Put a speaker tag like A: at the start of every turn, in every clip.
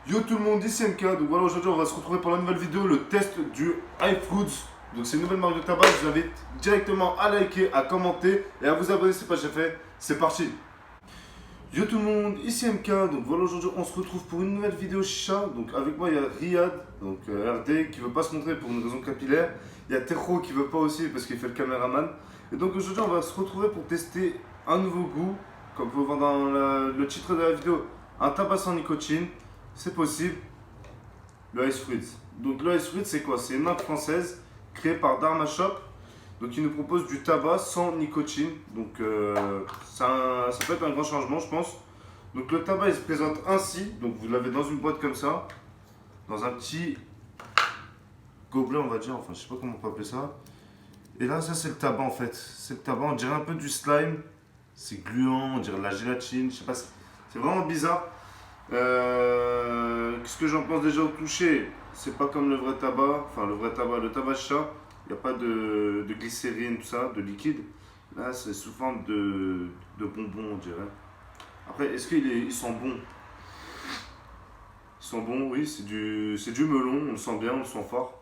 A: Yo tout le monde, ici MK, donc voilà aujourd'hui on va se retrouver pour la nouvelle vidéo, le test du iFoods. Donc c'est une nouvelle marque de tabac, je vous invite directement à liker, à commenter et à vous abonner si ce n'est pas déjà fait. C'est parti. Yo tout le monde, ici MK, donc voilà aujourd'hui on se retrouve pour une nouvelle vidéo chicha. Donc avec moi il y a Riyad, donc RD qui veut pas se montrer pour une raison capillaire. Il y a Tejo qui veut pas aussi parce qu'il fait le caméraman. Et donc aujourd'hui on va se retrouver pour tester un nouveau goût, comme vous pouvez voir dans le titre de la vidéo, un tabac sans nicotine. C'est possible, le Ice Fruits. Donc le Ice Fruits c'est quoi? C'est une marque française créée par Dharma Shop. Donc il nous propose du tabac sans nicotine. Donc ça peut être un grand changement je pense. Donc le tabac il se présente ainsi. Donc vous l'avez dans une boîte comme ça. Dans un petit gobelet on va dire. Enfin je sais pas comment on peut appeler ça. Et là ça c'est le tabac en fait. C'est le tabac, on dirait un peu du slime. C'est gluant, on dirait de la gélatine. Je sais pas, c'est vraiment bizarre. Qu'est-ce que j'en pense déjà au toucher? C'est pas comme le vrai tabac, enfin le tabac chat, il n'y a pas de glycérine, tout ça, de liquide. Là, c'est sous forme de bonbons, on dirait. Après, est-ce qu'ils sont bons? Ils sont bons, oui, c'est du melon, on le sent bien, on le sent fort.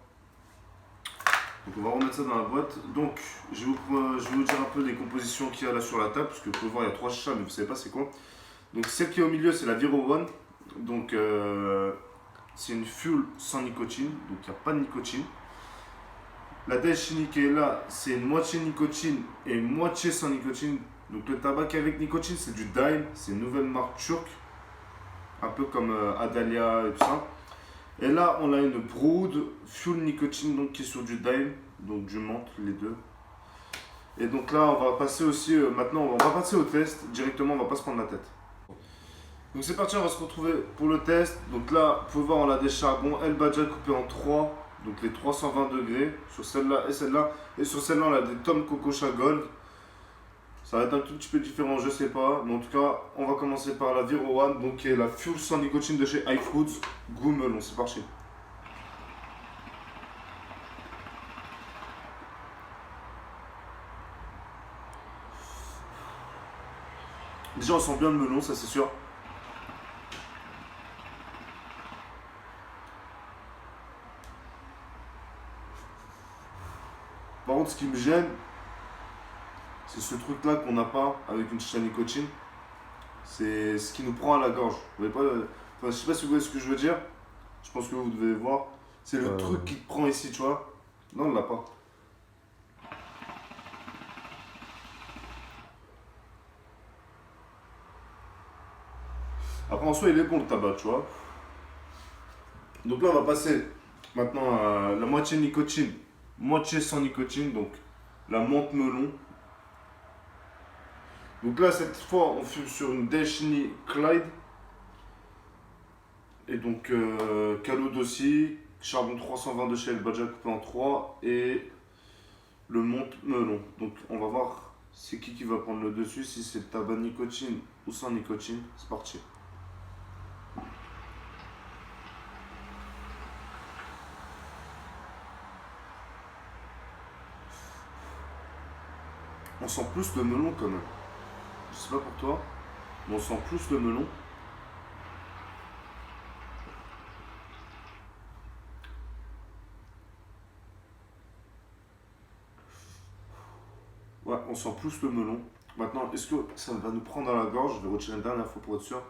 A: Donc on va remettre ça dans la boîte. Donc je vais vous dire un peu les compositions qu'il y a là sur la table, parce que vous pouvez voir il y a 3 chats, mais vous savez pas c'est quoi. Donc celle qui est au milieu c'est la Viro One. Donc c'est une fuel sans nicotine, donc il n'y a pas de nicotine. La Daishini qui est là, c'est une moitié nicotine et moitié sans nicotine. Donc le tabac qui est avec nicotine c'est du Daim, c'est une nouvelle marque turque, un peu comme Adalia et tout ça. Et là on a une Brood fuel nicotine donc qui est sur du Daim, donc du menthe les deux. Et donc là on va passer aussi, maintenant on va passer au test, directement on va pas se prendre la tête. Donc c'est parti, on va se retrouver pour le test. Donc là, vous pouvez voir, on a des charbons El Badja coupés en 3, donc les 320 degrés sur celle-là et celle-là. Et sur celle-là, on a des Tom Cococha Gold. Ça va être un tout petit peu différent, je sais pas. Mais en tout cas, on va commencer par la Viro One, donc qui est la Fuel sans nicotine de chez iFoods. Goût melon, c'est parti. Déjà, on sent bien le melon, ça c'est sûr. Par contre, ce qui me gêne, c'est ce truc-là qu'on n'a pas avec une chicha nicotine. C'est ce qui nous prend à la gorge. Vous voyez pas, enfin, je sais pas si vous voyez ce que je veux dire. Je pense que vous devez voir. C'est le truc qui te prend ici, tu vois. Non, on l'a pas. Après, en soi, il est bon le tabac, tu vois. Donc là, on va passer maintenant à la moitié nicotine, moitié sans nicotine. Donc la menthe melon. Donc là, cette fois, on fume sur une Daishini Clyde. Et donc, Caloud aussi, charbon 320 de chez El Badja coupé en 3 et le menthe melon. Donc, on va voir c'est qui va prendre le dessus, si c'est le tabac nicotine ou sans nicotine. C'est parti. On sent plus le melon quand même. Je sais pas pour toi, mais on sent plus le melon. Ouais, on sent plus le melon. Maintenant, est-ce que ça va nous prendre dans la gorge? Je vais retirer une dernière fois pour être sûr.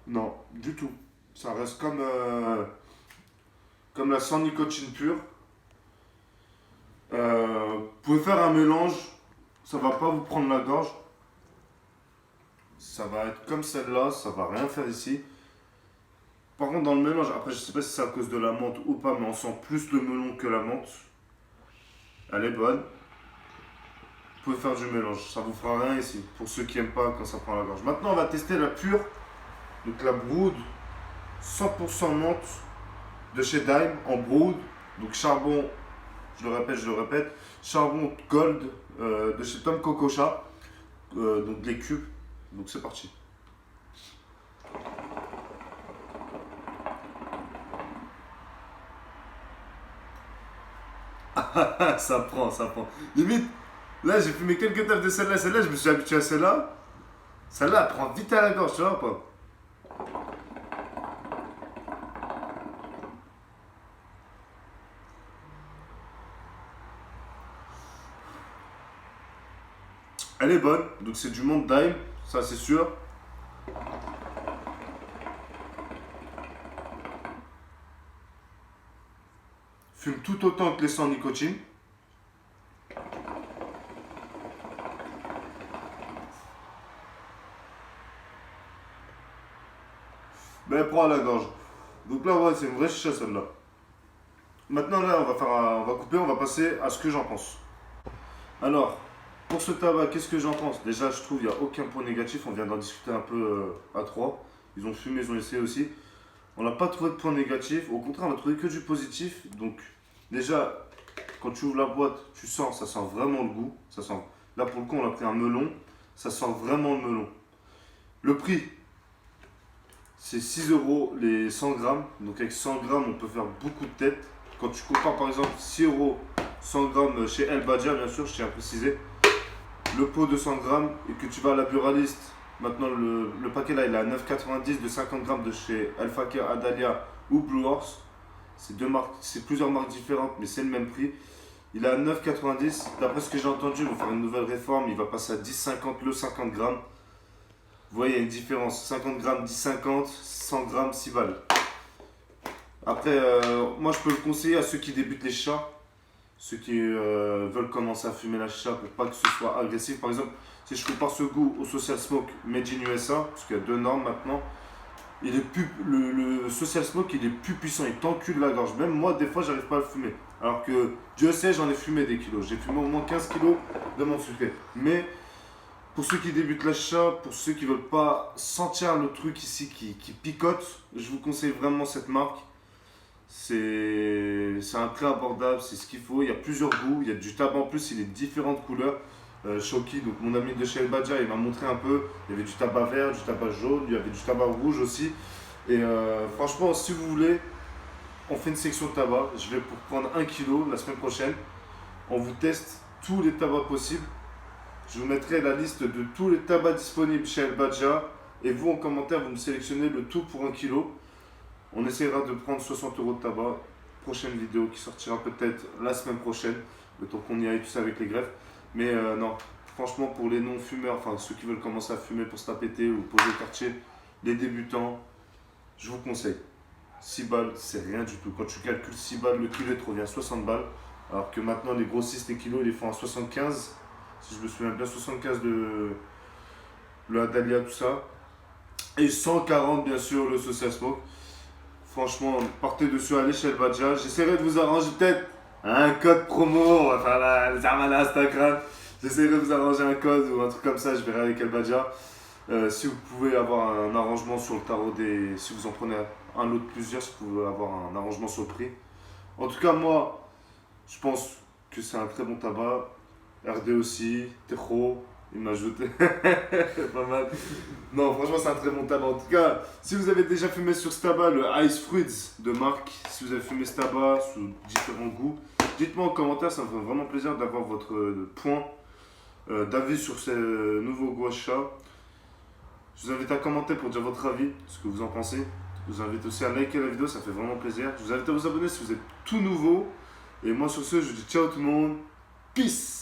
A: Non, du tout. Ça reste comme la sans nicotine pure. Vous pouvez faire un mélange, ça va pas vous prendre la gorge. Ça va être comme celle-là, ça va rien faire ici. Par contre, dans le mélange, après, je sais pas si c'est à cause de la menthe ou pas, mais on sent plus le melon que la menthe. Elle est bonne. Vous pouvez faire du mélange, ça vous fera rien ici, pour ceux qui aiment pas quand ça prend la gorge. Maintenant, on va tester la pure, donc la Brood 100% menthe de chez Daim en Brood, donc charbon, je le répète, charbon gold de chez Tom Cococha, donc les cubes, donc c'est parti. Ça prend, ça prend. Limite, Là, j'ai fumé quelques tables de celle-là. Celle-là, je me suis habitué à celle-là. Celle-là, elle prend vite à la gorge, tu vois ou pas? Elle est bonne, donc c'est du monde Dime, ça c'est sûr. Fume tout autant que les sans nicotine. Mais elle prend à la gorge. Donc là, ouais, c'est une vraie chicha celle-là. Maintenant, là, on va couper, on va passer à ce que j'en pense. Alors, pour ce tabac, qu'est-ce que j'en pense? Déjà, je trouve qu'il n'y a aucun point négatif. On vient d'en discuter un peu à trois. Ils ont fumé, ils ont essayé aussi. On n'a pas trouvé de point négatif. Au contraire, on a trouvé que du positif. Donc, déjà, quand tu ouvres la boîte, tu sens, ça sent vraiment le goût. Ça sent. Là, pour le coup, on a pris un melon. Ça sent vraiment le melon. Le prix, c'est 6 euros les 100 grammes. Donc, avec 100 grammes, on peut faire beaucoup de têtes. Quand tu compares, par exemple, 6 euros 100 grammes chez El Badja, bien sûr, je tiens à préciser. Le pot de 100 grammes et que tu vas à la buraliste, maintenant le paquet là il est à 9,90 de 50 grammes de chez El Fakir, Adalia ou Blue Horse. C'est deux marques, c'est plusieurs marques différentes mais c'est le même prix. Il est à 9,90. D'après ce que j'ai entendu, ils vont faire une nouvelle réforme, il va passer à 10,50 le 50 grammes. Vous voyez, il y a une différence. 50 grammes, 10,50, 100 grammes, 6 balles. Après, moi je peux le conseiller à ceux qui débutent les chats. Ceux qui veulent commencer à fumer la chicha pour pas que ce soit agressif. Par exemple, si je compare ce goût au Social Smoke Made in USA, parce qu'il y a deux normes maintenant, le Social Smoke il est plus puissant, il t'encule la gorge. Même moi, des fois, j'arrive pas à le fumer. Alors que Dieu sait, j'en ai fumé des kilos. J'ai fumé au moins 15 kilos de mon sucré. Mais pour ceux qui débutent la chicha, pour ceux qui veulent pas sentir le truc ici qui picote, je vous conseille vraiment cette marque. C'est un prix abordable, c'est ce qu'il faut. Il y a plusieurs goûts, il y a du tabac en plus, il est de différentes couleurs. Shoki, donc mon ami de chez El Badja, il m'a montré un peu. Il y avait du tabac vert, du tabac jaune, il y avait du tabac rouge aussi. Et franchement, si vous voulez, on fait une section de tabac. Je vais pour prendre 1 kilo la semaine prochaine. On vous teste tous les tabacs possibles. Je vous mettrai la liste de tous les tabacs disponibles chez El Badja. Et vous, en commentaire, vous me sélectionnez le tout pour 1 kilo. On essaiera de prendre 60 euros de tabac. Prochaine vidéo qui sortira peut-être la semaine prochaine. Le temps qu'on y aille, tout ça avec les greffes. Mais non, franchement, pour les non-fumeurs, enfin ceux qui veulent commencer à fumer pour se tapeter ou poser le quartier, les débutants, je vous conseille. 6 balles, c'est rien du tout. Quand tu calcules 6 balles, le kilo te revient à 60 balles. Alors que maintenant, les grossistes, les kilos, ils les font à 75. Si je me souviens bien, 75 de le Adalia, tout ça. Et 140, bien sûr, le Social Smoke. Franchement, partez dessus à l'échelle Badja. J'essaierai de vous arranger peut-être un code promo. On va faire les armes à Instagram. J'essaierai de vous arranger un code ou un truc comme ça. Je verrai avec El Badja. Si vous pouvez avoir un arrangement sur le tarot des. Si vous en prenez un lot de plusieurs, si vous pouvez avoir un arrangement sur le prix. En tout cas, moi, je pense que c'est un très bon tabac. RD aussi, Tejo. Il m'a ajouté. Pas mal. Non, franchement, c'est un très bon tabac. En tout cas, si vous avez déjà fumé sur ce tabac, le Ice Fruits de marque, si vous avez fumé ce tabac sous différents goûts, dites-moi en commentaire, ça me ferait vraiment plaisir d'avoir votre point d'avis sur ce nouveau gua sha. Je vous invite à commenter pour dire votre avis, ce que vous en pensez. Je vous invite aussi à liker la vidéo, ça fait vraiment plaisir. Je vous invite à vous abonner si vous êtes tout nouveau. Et moi, sur ce, je vous dis ciao tout le monde. Peace!